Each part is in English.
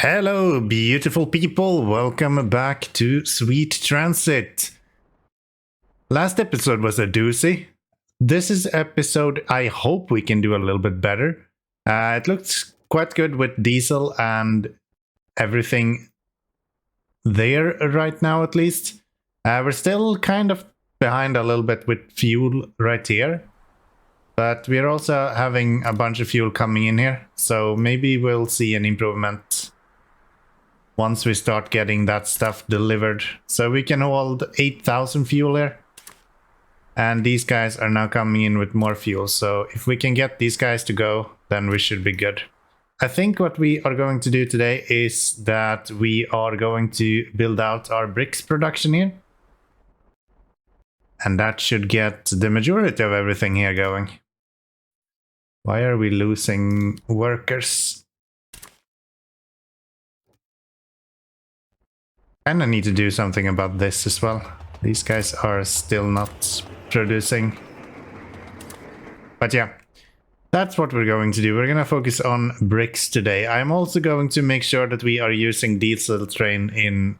Hello, beautiful people. Welcome back to Sweet Transit. Last episode was a doozy. This is episode I hope we can do a little bit better. It looks quite good with diesel and everything there right now, at least. We're still kind of behind a little bit with fuel right here. But we're also having a bunch of fuel coming in here. So maybe we'll see an improvement once we start getting that stuff delivered. So we can hold 8,000 fuel here. And these guys are now coming in with more fuel. So if we can get these guys to go, then we should be good. I think what we are going to do today is that we are going to build out our bricks production here. And that should get the majority of everything here going. Why are we losing workers? And I need to do something about this as well. These guys are still not producing. But yeah, that's what we're going to do. We're going to focus on bricks today. I'm also going to make sure that we are using diesel train in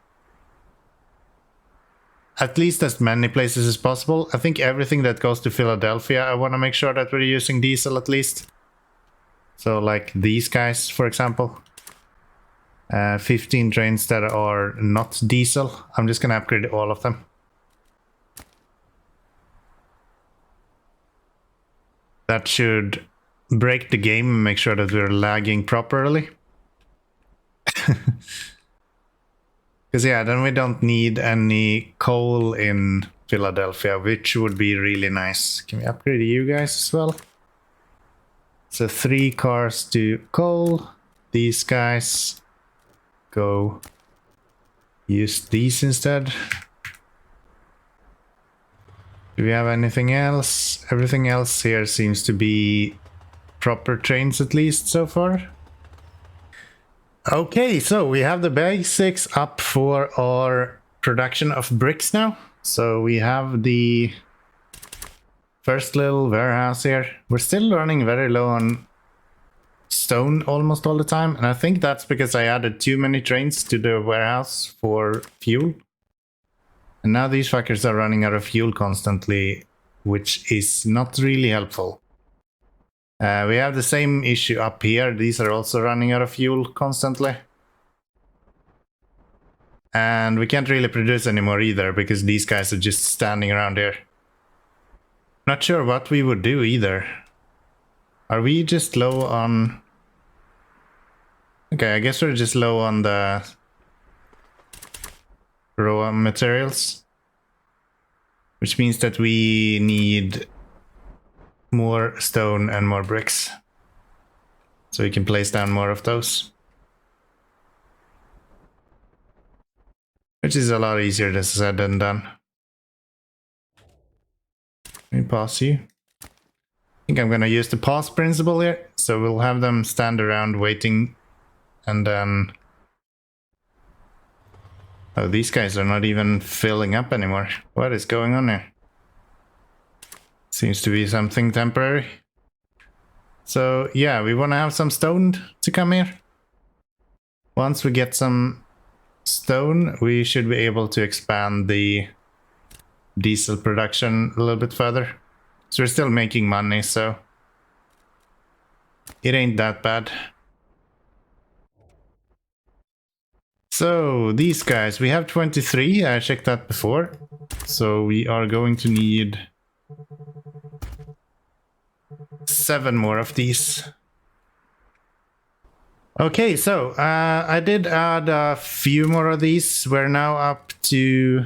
at least as many places as possible. I think everything that goes to Philadelphia, I want to make sure that we're using diesel at least. So like these guys, for example. 15 trains that are not diesel. I'm just going to upgrade all of them. That should break the game and make sure that we're lagging properly. Because yeah, then we don't need any coal in Philadelphia, which would be really nice. Can we upgrade you guys as well? So 3 cars to coal. These guys go use these instead. Do we have anything else? Everything else here seems to be proper trains, at least so far. Okay, so we have the basics up for our production of bricks now. So we have the first little warehouse here. We're still running very low on stone almost all the time, and I think that's because I added too many trains to the warehouse for fuel. And now these fuckers are running out of fuel constantly, which is not really helpful. We have the same issue up here. These are also running out of fuel constantly. And we can't really produce anymore either, because these guys are just standing around here. Not sure what we would do either. Are we just low on... Okay, I guess we're just low on the raw materials. Which means that we need more stone and more bricks. So we can place down more of those. Which is a lot easier said than done. Let me pause you. I think I'm gonna use the pause principle here. So we'll have them stand around waiting. And then... Oh, these guys are not even filling up anymore. What is going on here? Seems to be something temporary. So yeah, we want to have some stone to come here. Once we get some stone, we should be able to expand the diesel production a little bit further. So we're still making money, so it ain't that bad. So these guys, we have 23, I checked that before. So we are going to need 7 more of these. Okay, so I did add a few more of these. We're now up to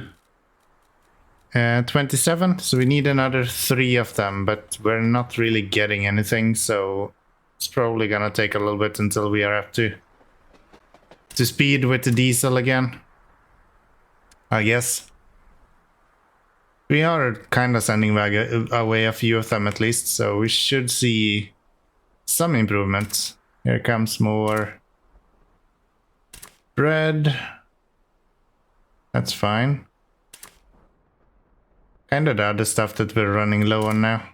27, so we need another 3 of them, but we're not really getting anything, so it's probably gonna take a little bit until we are up to speed with the diesel again, I guess. We are kind of sending away a few of them at least, so we should see some improvements. Here comes more bread. That's fine. Kind of the other stuff that we're running low on now.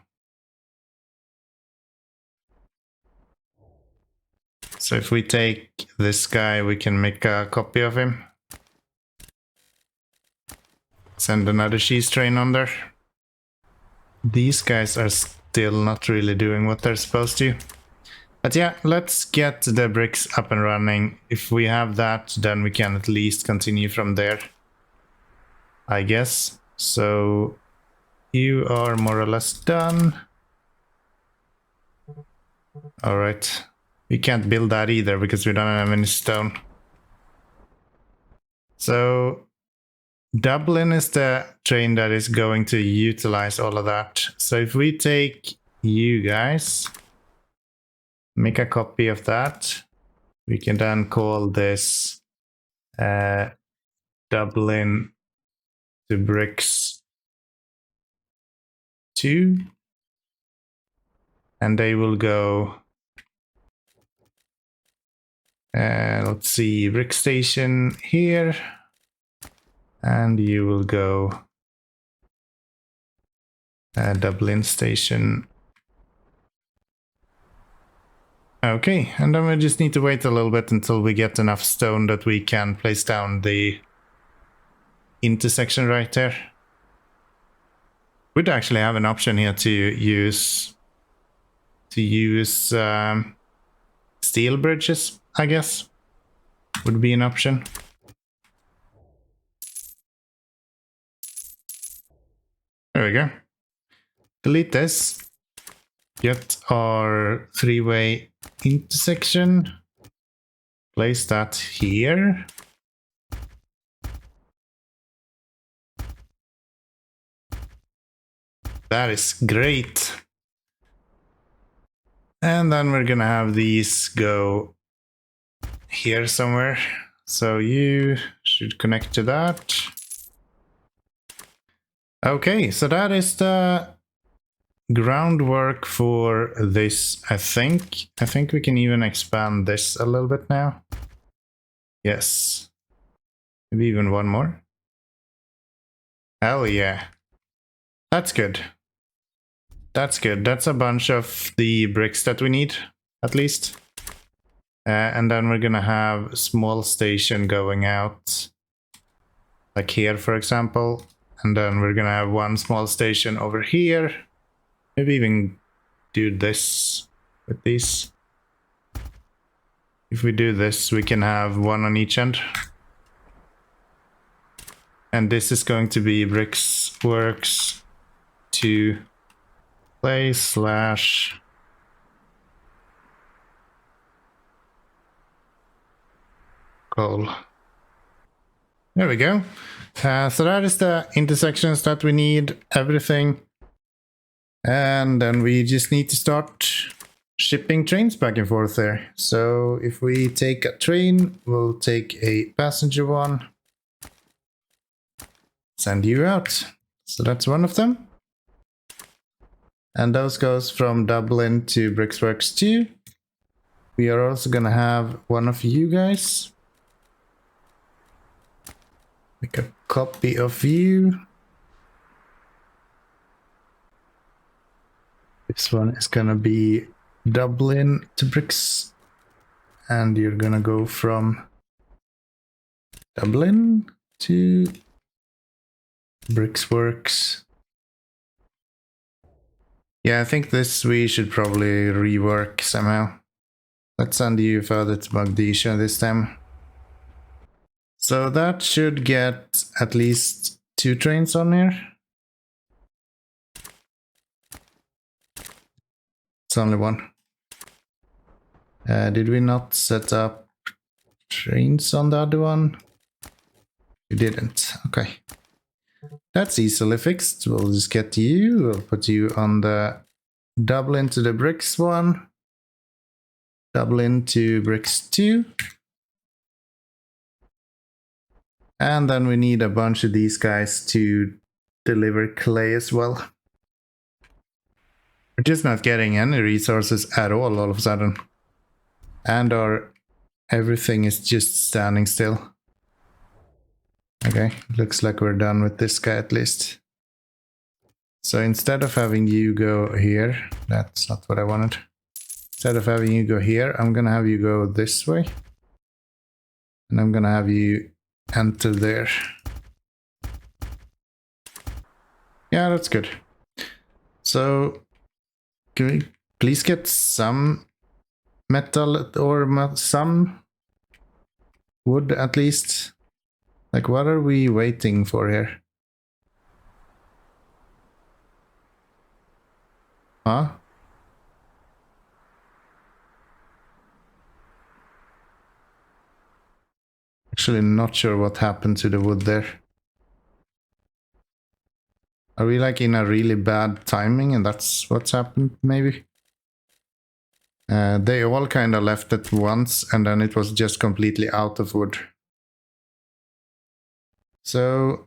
So if we take this guy, we can make a copy of him. Send another cheese train on there. These guys are still not really doing what they're supposed to. But yeah, let's get the bricks up and running. If we have that, then we can at least continue from there, I guess. So you are more or less done. All right. We can't build that either because we don't have any stone. So Dublin is the train that is going to utilize all of that. So if we take you guys, make a copy of that, we can then call this Dublin to bricks 2. And they will go, let's see, brick station here. And you will go Dublin station. Okay, and then we just need to wait a little bit until we get enough stone that we can place down the intersection right there. We'd actually have an option here to use steel bridges, I guess, would be an option. There we go. Delete this. Get our 3-way intersection. Place that here. That is great. And then we're gonna have these go here somewhere. So you should connect to that. Okay, so that is the groundwork for this, I think. I think we can even expand this a little bit now. Yes. Maybe even one more. Hell yeah. That's good. That's good. That's a bunch of the bricks that we need, at least. And then we're gonna have a small station going out. Like here, for example. And then we're gonna have one small station over here. Maybe even do this with these. If we do this, we can have one on each end. And this is going to be brickworks to play / coal. There we go. So that is the intersections that we need, everything. And then we just need to start shipping trains back and forth there. So if we take a train, we'll take a passenger one. Send you out. So that's one of them. And those goes from Dublin to brickworks 2. We are also gonna have one of you guys. Make a copy of you. This one is gonna be Dublin to bricks. And you're gonna go from Dublin to brickworks. Yeah, I think this we should probably rework somehow. Let's send you further to Mogadishu this time. So that should get at least 2 trains on here. It's only one. Did we not set up trains on the other one? We didn't. Okay. That's easily fixed. We'll just get you. We'll put you on the Dublin to the bricks one. Dublin to bricks 2. And then we need a bunch of these guys to deliver clay as well. We're just not getting any resources at all of a sudden. And everything is just standing still. Okay, looks like we're done with this guy at least. So instead of having you go here, that's not what I wanted. Instead of having you go here, I'm gonna have you go this way. And I'm gonna have you enter there. Yeah, that's good. So, can we please get some metal or some wood at least? Like, what are we waiting for here? Huh? Actually, not sure what happened to the wood there. Are we like in a really bad timing and that's what's happened, maybe? They all kind of left at once and then it was just completely out of wood. So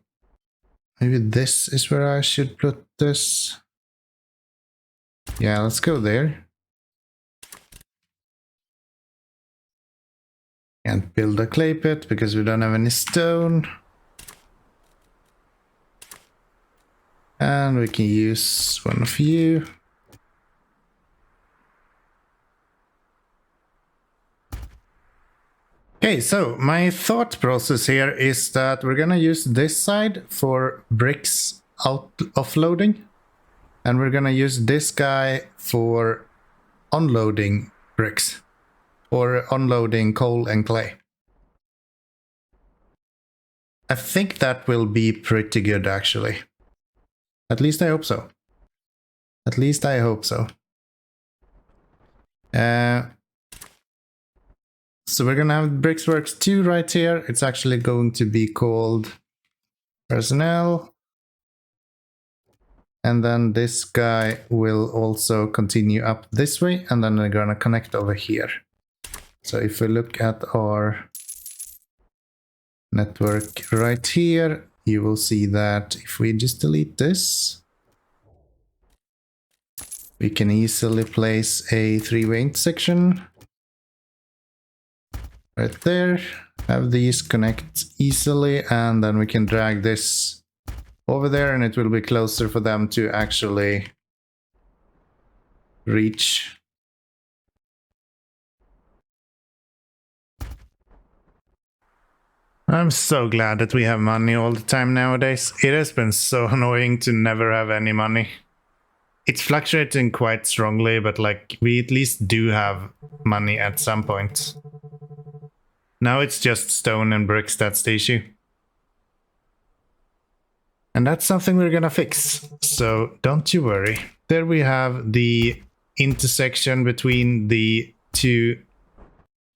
maybe this is where I should put this. Yeah, let's go there. Can't build a clay pit because we don't have any stone. And we can use one of you. Okay, so my thought process here is that we're gonna use this side for bricks offloading. And we're gonna use this guy for unloading bricks. Or unloading coal and clay. I think that will be pretty good actually. At least I hope so. At least I hope so. So we're gonna have brickworks 2 right here. It's actually going to be called personnel. And then this guy will also continue up this way and then we're gonna connect over here. So if we look at our network right here, you will see that if we just delete this, we can easily place a 3-way intersection right there, have these connect easily, and then we can drag this over there and it will be closer for them to actually reach. I'm so glad that we have money all the time nowadays. It has been so annoying to never have any money. It's fluctuating quite strongly, but like we at least do have money at some point. Now it's just stone and bricks, that's the issue. And that's something we're gonna fix, so don't you worry. There we have the intersection between the two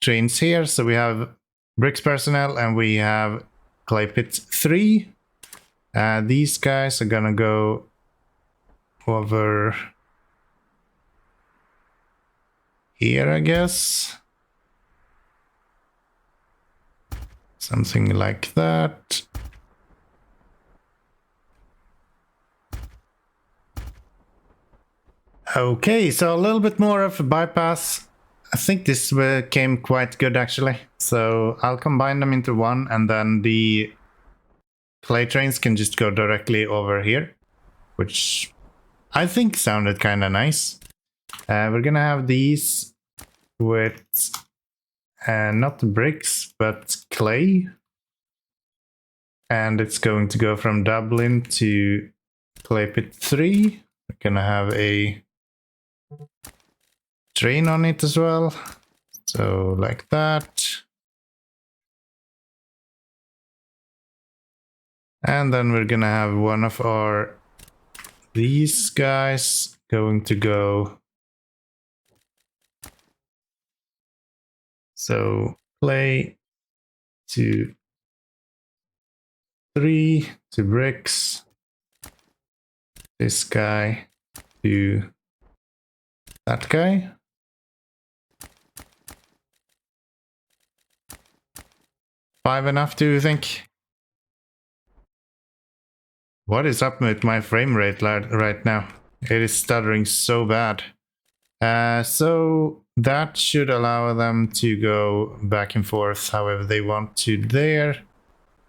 trains here. So we have bricks personnel and we have clay pit 3. These guys are gonna go over here, I guess. Something like that. Okay, so a little bit more of a bypass. I think this came quite good actually. So I'll combine them into one and then the clay trains can just go directly over here, which I think sounded kind of nice. We're gonna have these with not bricks, but clay. And it's going to go from Dublin to clay pit 3. We're gonna have a train on it as well. So like that. And then we're gonna have one of these guys going to go. So clay to 3 to bricks. This guy to that guy. Five enough, do you think? What is up with my frame rate right now? It is stuttering so bad. So that should allow them to go back and forth however they want to there.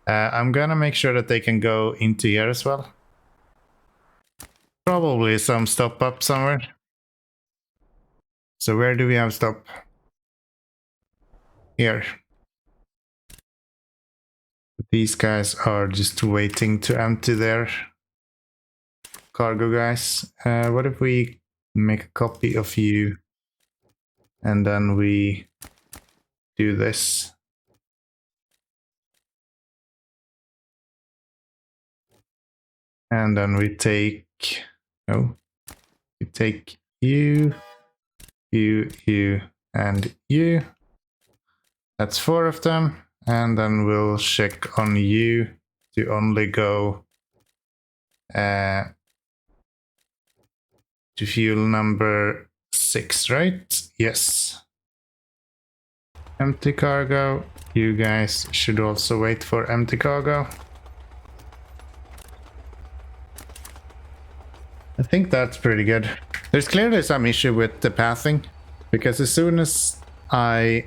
I'm gonna make sure that they can go into here as well. Probably some stop up somewhere. So where do we have stop? Here. These guys are just waiting to empty their cargo, guys. What if we make a copy of you and then we do this? And then we take, no, we take you, you, and you. That's 4 of them. And then we'll check on you to only go to fuel number 6, right? Yes. Empty cargo. You guys should also wait for empty cargo. I think that's pretty good. There's clearly some issue with the pathing, because as soon as I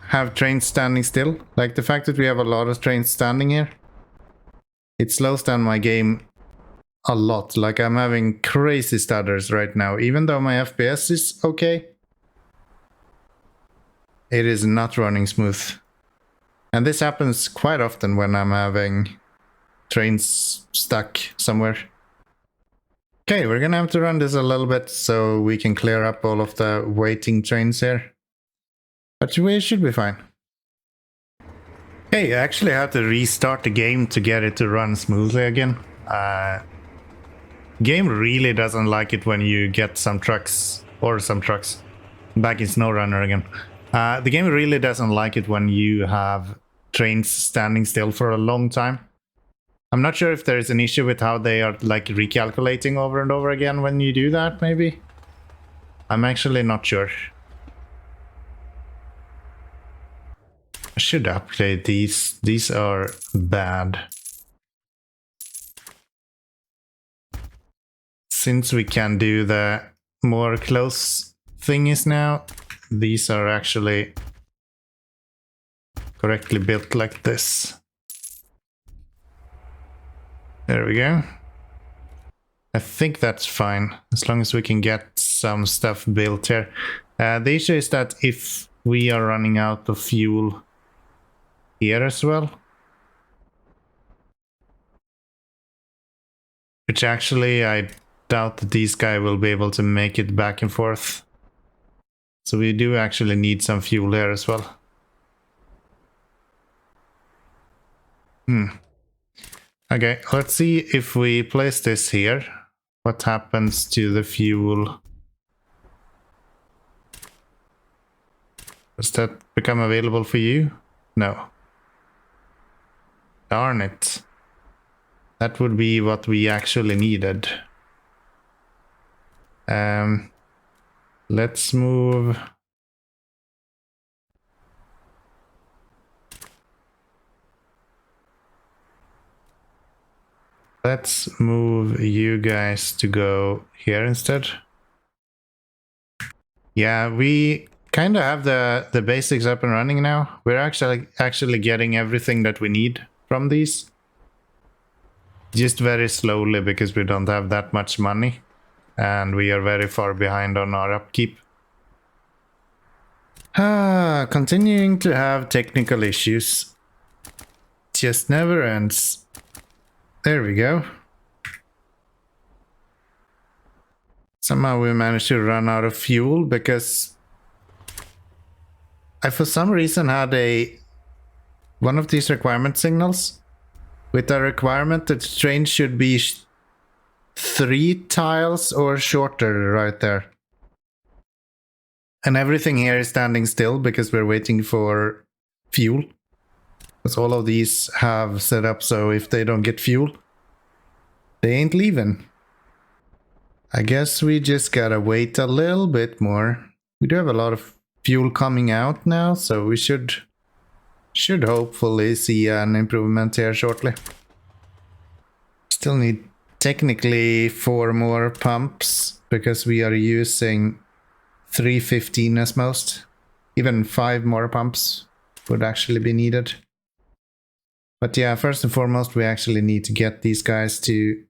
have trains standing still, like the fact that we have a lot of trains standing here, it slows down my game a lot. Like I'm having crazy stutters right now, even though my FPS is okay. It is not running smooth. And this happens quite often when I'm having trains stuck somewhere. Okay, we're gonna have to run this a little bit so we can clear up all of the waiting trains here. But we should be fine. Okay, I actually have to restart the game to get it to run smoothly again. Game really doesn't like it when you get some trucks, back in SnowRunner again. The game really doesn't like it when you have trains standing still for a long time. I'm not sure if there is an issue with how they are like recalculating over and over again when you do that, maybe. I'm actually not sure. I should upgrade these. These are bad. Since we can do the more close thingies now, these are actually correctly built like this. There we go. I think that's fine, as long as we can get some stuff built here. The issue is that if we are running out of fuel here as well, which actually I doubt that these guys will be able to make it back and forth. So we do actually need some fuel here as well. Okay, let's see if we place this here. What happens to the fuel? Does that become available for you? No. Darn it. That would be what we actually needed. Let's move. Let's move you guys to go here instead. Yeah, we kind of have the basics up and running now. We're actually getting everything that we need from these. Just very slowly because we don't have that much money. And we are very far behind on our upkeep. Continuing to have technical issues. Just never ends. There we go. Somehow we managed to run out of fuel because I for some reason had one of these requirement signals with a requirement that the train should be 3 tiles or shorter right there. And everything here is standing still because we're waiting for fuel. Because all of these have set up so if they don't get fuel, they ain't leaving. I guess we just gotta wait a little bit more. We do have a lot of fuel coming out now, so we should hopefully see an improvement here shortly. Still need technically 4 more pumps because we are using 315 as most. Even 5 more pumps would actually be needed. But yeah, first and foremost, we actually need to get these guys to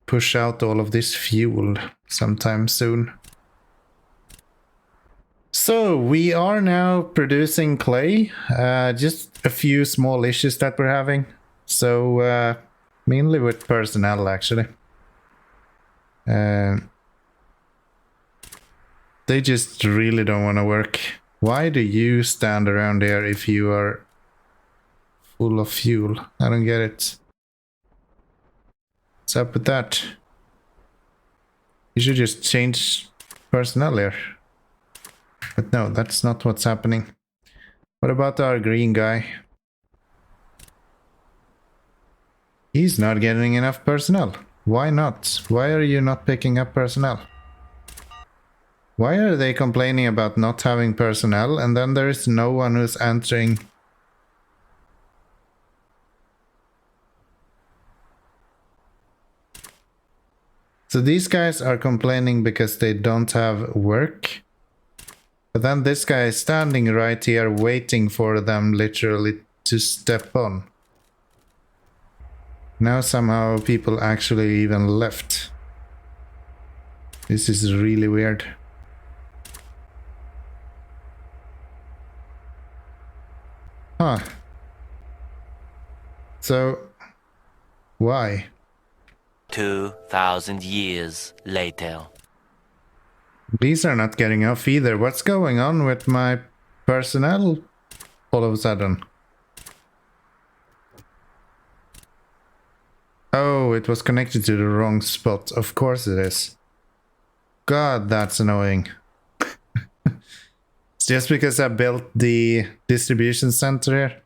push out all of this fuel sometime soon. So we are now producing clay, just a few small issues that we're having. So mainly with personnel actually. They just really don't want to work. Why do you stand around here if you are full of fuel? I don't get it. What's up with that? You should just change personnel here. But no, that's not what's happening. What about our green guy? He's not getting enough personnel. Why not? Why are you not picking up personnel? Why are they complaining about not having personnel and then there is no one who's answering? So these guys are complaining because they don't have work. But then this guy is standing right here waiting for them literally to step on. Now somehow people actually even left. This is really weird. Huh. So, why? 2,000 years later. These are not getting off either. What's going on with my personnel all of a sudden? Oh, it was connected to the wrong spot. Of course it is. God, that's annoying. It's just because I built the distribution center here.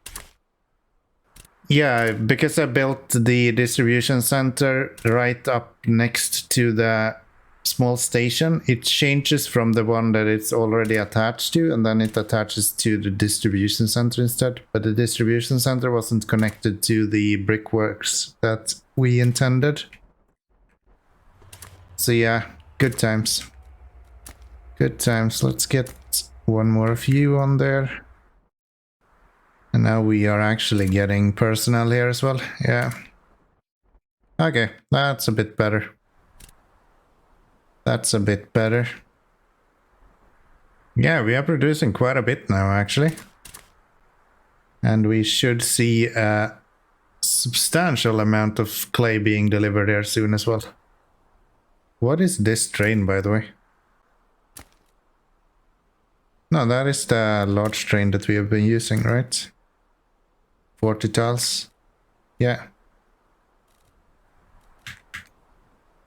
Yeah, because I built the distribution center right up next to the small station, it changes from the one that it's already attached to, and then it attaches to the distribution center instead. But the distribution center wasn't connected to the brickworks that we intended. So yeah, good times. Good times. Let's get one more of you on there. And now we are actually getting personnel here as well. Yeah. Okay, that's a bit better. That's a bit better. Yeah, we are producing quite a bit now, actually. And we should see a substantial amount of clay being delivered here soon as well. What is this train, by the way? No, that is the large train that we have been using, right? 40 tiles. Yeah.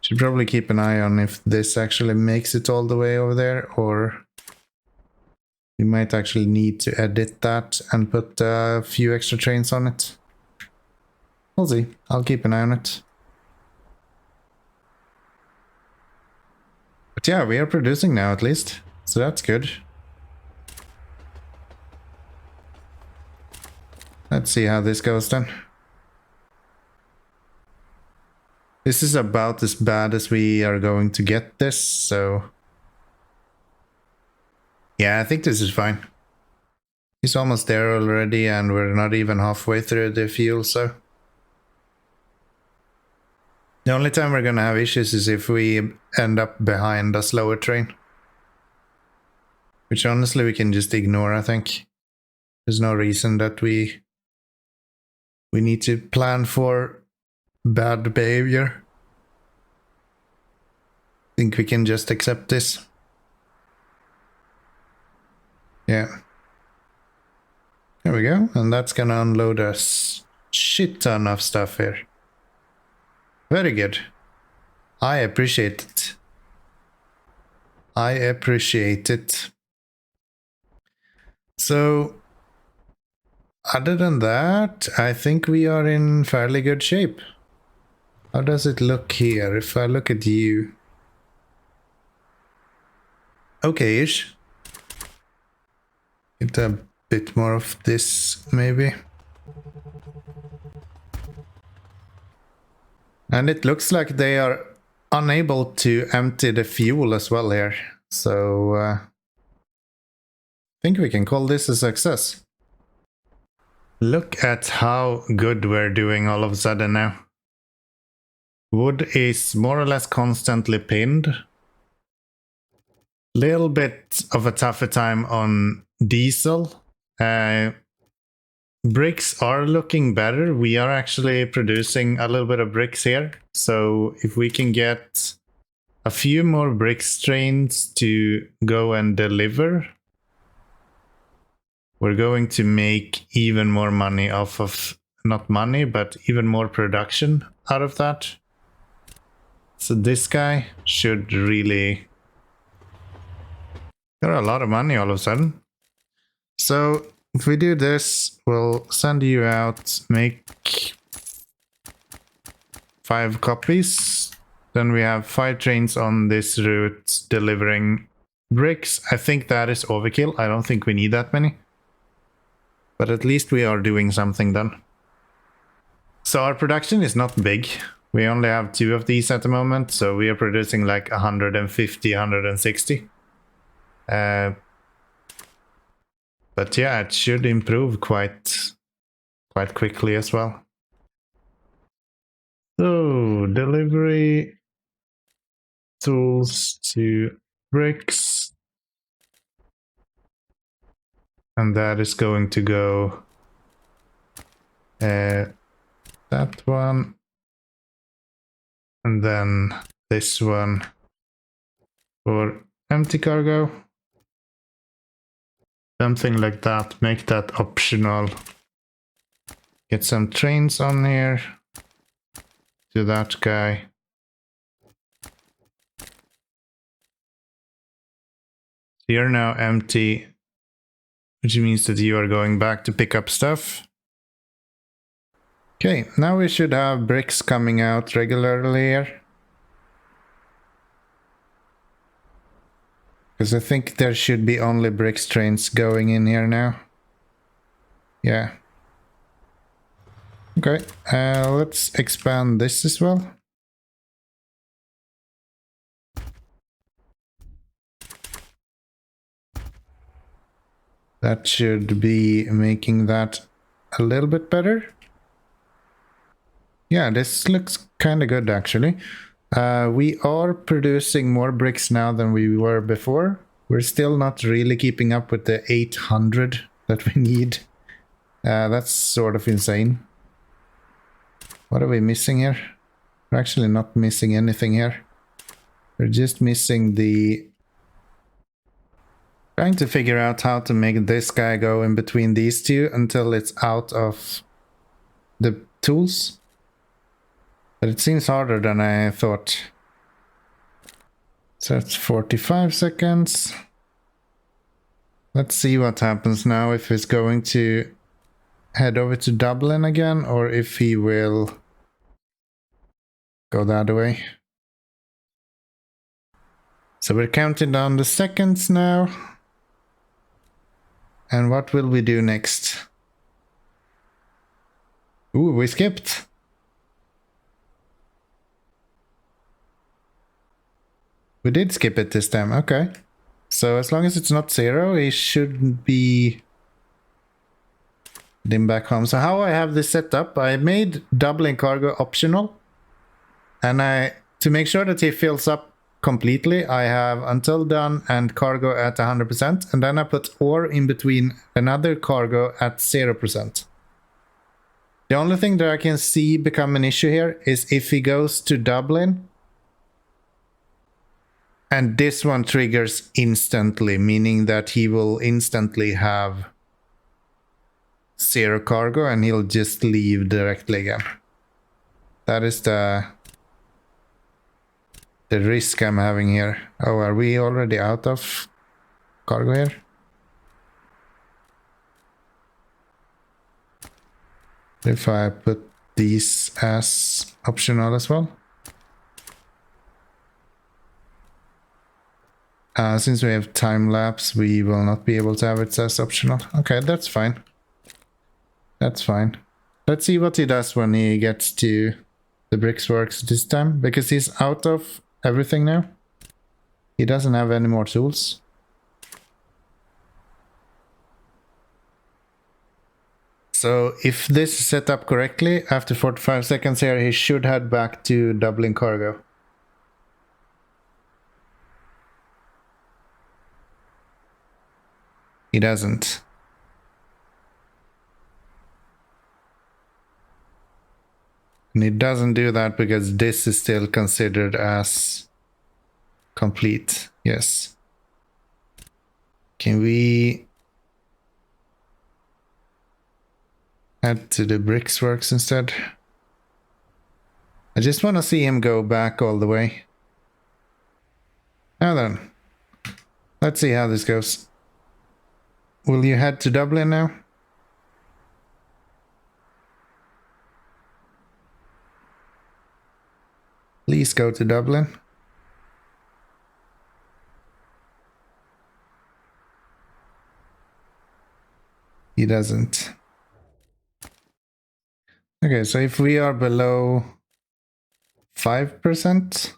Should probably keep an eye on if this actually makes it all the way over there, or we might actually need to edit that and put a few extra trains on it. We'll see. I'll keep an eye on it. But yeah, we are producing now at least, so that's good. Let's see how this goes then. This is about as bad as we are going to get this, so... yeah, I think this is fine. He's almost there already, and we're not even halfway through the fuel, so... the only time we're gonna have issues is if we end up behind a slower train. Which honestly we can just ignore, I think. There's no reason that we need to plan for bad behavior. I think we can just accept this. Yeah. There we go. And that's gonna unload a shit ton of stuff here. Very good. I appreciate it. I appreciate it. So, other than that, I think we are in fairly good shape. How does it look here? If I look at you... okay-ish. Get a bit more of this, maybe. And it looks like they are unable to empty the fuel as well here. So, I think we can call this a success. Look at how good we're doing all of a sudden now. Wood is more or less constantly pinned. Little bit of a tougher time on diesel. Bricks are looking better. We are actually producing a little bit of bricks here. So if we can get a few more brick strains to go and deliver, we're going to make even more money off of, not money, but even more production out of that. So this guy should really get a lot of money all of a sudden. So if we do this, we'll send you out, make 5 copies. Then we have 5 trains on this route delivering bricks. I think that is overkill. I don't think we need that many. But at least we are doing something then. So our production is not big. We only have 2 of these at the moment. So we are producing like 150, 160. But yeah, it should improve quite quickly as well. So delivery tools to bricks. And that is going to go that one. And then this one for empty cargo. Something like that. Make that optional. Get some trains on here. To that guy. You're now empty, which means that you are going back to pick up stuff. Okay, now we should have bricks coming out regularly here. Because I think there should be only brick trains going in here now. Yeah. Okay, let's expand this as well. That should be making that a little bit better. Yeah, this looks kind of good actually. We are producing more bricks now than we were before. We're still not really keeping up with the 800 that we need. That's sort of insane. What are we missing here? We're actually not missing anything here. We're just missing the... Trying to figure out how to make this guy go in between these two until it's out of the tools. But it seems harder than I thought. So that's 45 seconds. Let's see what happens now, if he's going to head over to Dublin again or if he will go the other way. So we're counting down the seconds now. And what will we do next? Ooh, we skipped. We did skip it this time, okay. So as long as it's not 0, he shouldn't be heading back home. So how I have this set up, I made doubling cargo optional. And to make sure that he fills up completely, I have until done and cargo at 100%. And then I put ore in between another cargo at 0%. The only thing that I can see become an issue here is if he goes to Dublin. And this one triggers instantly, meaning that he will instantly have 0 cargo and he'll just leave directly again. That is the risk I'm having here. Oh, are we already out of cargo here? If I put these as optional as well. Since we have time lapse, we will not be able to have it as optional. Okay, that's fine. That's fine. Let's see what he does when he gets to the brickworks this time, because he's out of everything now. He doesn't have any more tools. So if this is set up correctly, after 45 seconds here, he should head back to Dublin cargo. He doesn't. And it doesn't do that because this is still considered as complete. Yes. Can we head to the brickworks instead? I just want to see him go back all the way. Now then, let's see how this goes. Will you head to Dublin now? Please go to Dublin. He doesn't. Okay, so if we are below 5%,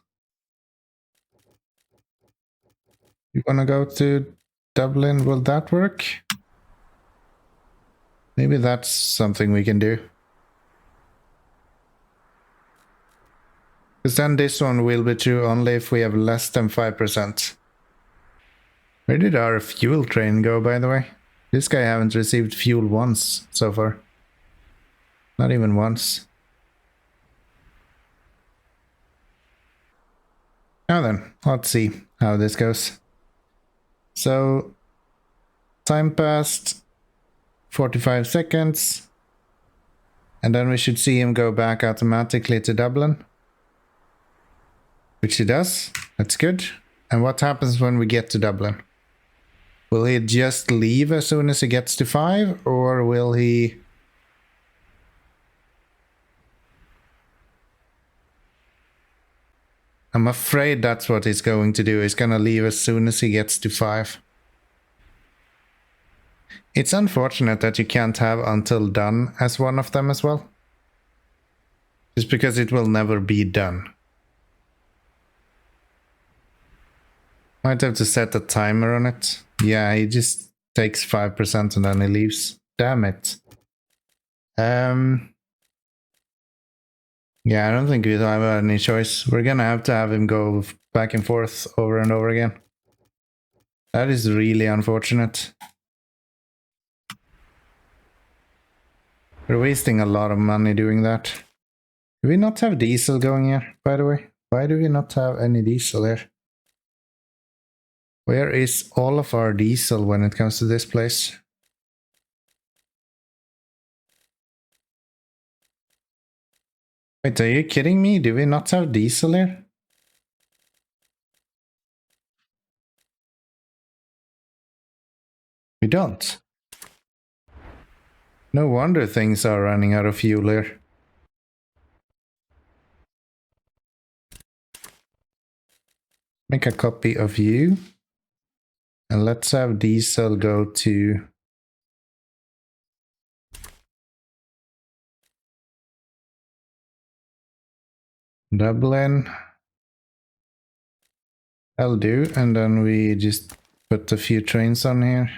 you wanna go to Dublin, will that work? Maybe that's something we can do. Because then this one will be true only if we have less than 5%. Where did our fuel train go, by the way? This guy haven't received fuel once so far. Not even once. Now then, let's see how this goes. So, time passed, 45 seconds. And then we should see him go back automatically to Dublin. Which he does. That's good. And what happens when we get to Dublin? Will he just leave as soon as he gets to 5? Or will he... I'm afraid that's what he's going to do. He's gonna leave as soon as he gets to 5. It's unfortunate that you can't have until done as one of them as well. Just because it will never be done. Might have to set a timer on it. Yeah, he just takes 5% and then he leaves. Damn it. Yeah, I don't think we have any choice. We're gonna have to have him go back and forth over and over again. That is really unfortunate. We're wasting a lot of money doing that. Do we not have diesel going here, by the way? Why do we not have any diesel here? Where is all of our diesel when it comes to this place? Wait, are you kidding me? Do we not have diesel here? We don't. No wonder things are running out of fuel here. Make a copy of you. And let's have diesel go to Dublin. I'll do, and then we just put a few trains on here.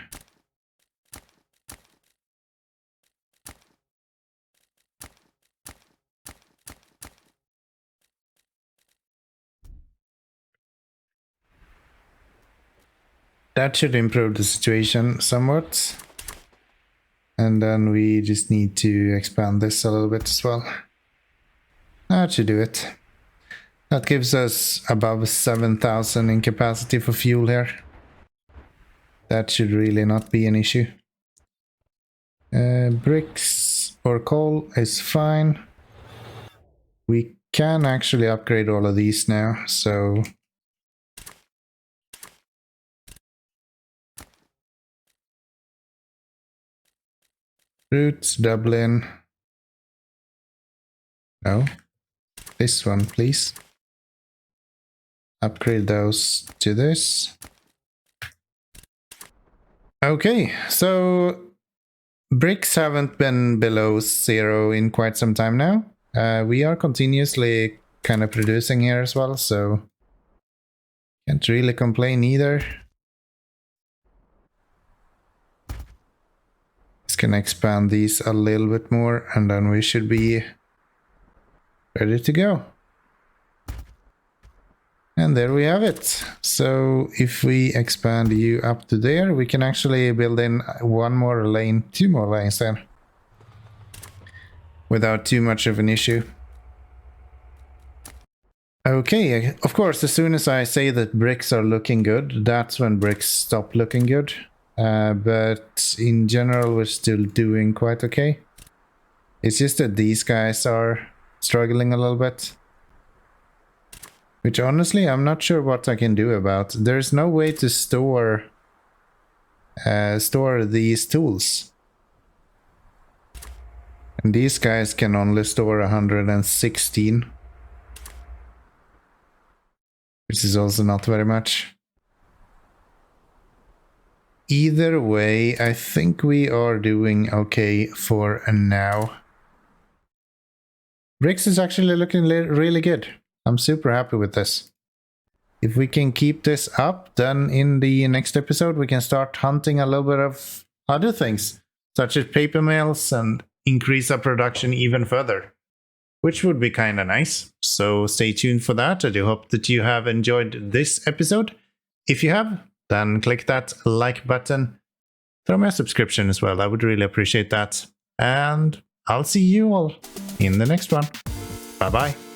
That should improve the situation somewhat. And then we just need to expand this a little bit as well. That should do it. That gives us above 7,000 in capacity for fuel here. That should really not be an issue. Bricks or coal is fine. We can actually upgrade all of these now, so... Routes, Dublin. No. This one, please. Upgrade those to this. Okay, so bricks haven't been below 0 in quite some time now. We are continuously kind of producing here as well, so can't really complain either. This gonna expand these a little bit more, and then we should be ready to go. And there we have it. So if we expand you up to there, we can actually build in one more lane, 2 more lanes then, without too much of an issue. Okay, of course, as soon as I say that bricks are looking good, that's when bricks stop looking good. But in general, we're still doing quite okay. It's just that these guys are struggling a little bit. Which honestly, I'm not sure what I can do about. There's no way to store these tools. And these guys can only store 116. Which is also not very much. Either way, I think we are doing okay for now. Bricks is actually looking really good. I'm super happy with this. If we can keep this up, then in the next episode we can start hunting a little bit of other things, such as paper mills, and increase our production even further, which would be kind of nice. So stay tuned for that. I do hope that you have enjoyed this episode. If you have, then click that like button. Throw me a subscription as well. I would really appreciate that. And I'll see you all in the next one. Bye bye.